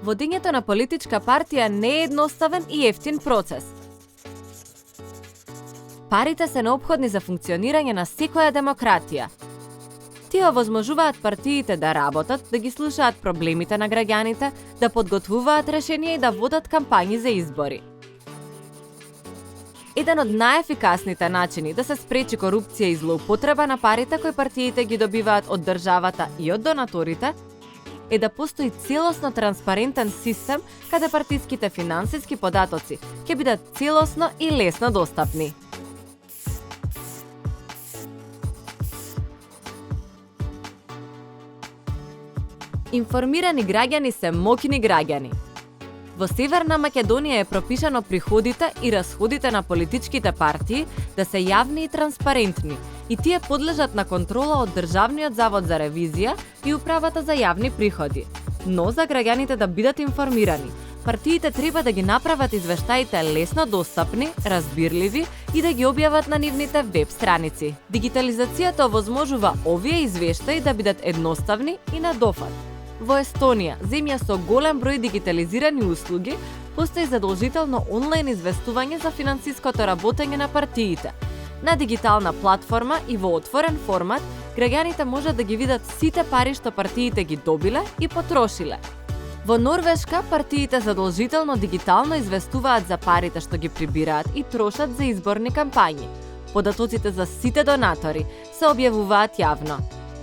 Водењето на политичка партија не е едноставен и ефтин процес. Парите се неопходни за функционирање на секоја демократија. Тие овозможуваат партиите да работат, да ги слушаат проблемите на граѓаните, да подготвуваат решенија и да водат кампањи за избори. Еден од најефикасните начини да се спречи корупција и злоупотреба на парите кои партиите ги добиваат од државата и од донаторите е да постои целосно транспарентен систем каде партиските финансиски податоци ќе бидат целосно и лесно достапни. Информирани граѓани се моќни граѓани. Во Северна Македонија е пропишано приходите и расходите на политичките партии да се јавни и транспарентни и тие подлежат на контрола од Државниот завод за ревизија и Управата за јавни приходи. Но за граѓаните да бидат информирани, партиите треба да ги направат извештаите лесно достапни, разбирливи и да ги објават на нивните веб страници. Дигитализацијата овозможува овие извештаи да бидат едноставни и на дофат. Во Естонија, земја со голем број дигитализирани услуги, постои задолжително онлайн известување за финансиското работење на партиите. На дигитална платформа и во отворен формат, граѓаните можат да ги видат сите пари што партиите ги добиле и потрошиле. Во Норвешка, партиите задолжително дигитално известуваат за парите што ги прибираат и трошат за изборни кампањи. Податоците за сите донатори се објавуваат јавно.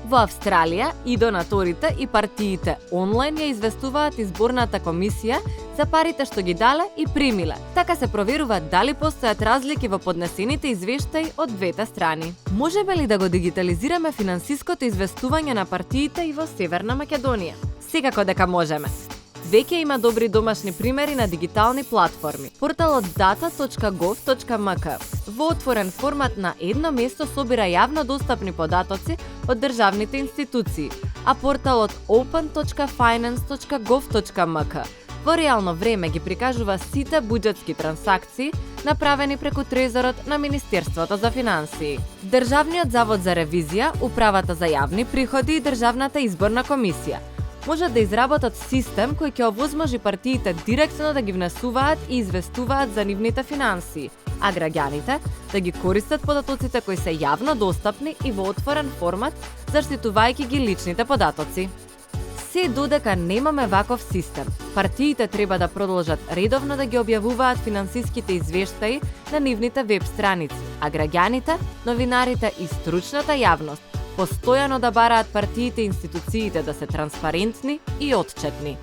Во Австралија и донаторите и партиите онлайн ја известуваат изборната комисија за парите што ги дале и примиле. Така се проверува дали постојат разлики во поднесените извештаи од двете страни. Можеме ли да го дигитализираме финансиското известување на партиите и во Северна Македонија? Секако дека можеме. Веќе има добри домашни примери на дигитални платформи. Порталот data.gov.mk во отворен формат на едно место собира јавно достапни податоци од државните институции, а порталот open.finance.gov.mk во реално време ги прикажува сите буџетски трансакции направени преку трезорот на Министерството за финансии. Државниот завод за ревизија, Управата за јавни приходи и Државната изборна комисија можат да изработат систем кој ќе овозможи партиите директно да ги внесуваат и известуваат за нивните финансии, а граѓаните да ги користат податоците кои се јавно достапни и во отворен формат, заштитувајќи ги личните податоци. Се додека немаме ваков систем, партиите треба да продолжат редовно да ги објавуваат финансиските извештаи на нивните веб страници, а граѓаните, новинарите и стручната јавност постојано да бараат партиите и институциите да се транспарентни и отчетни.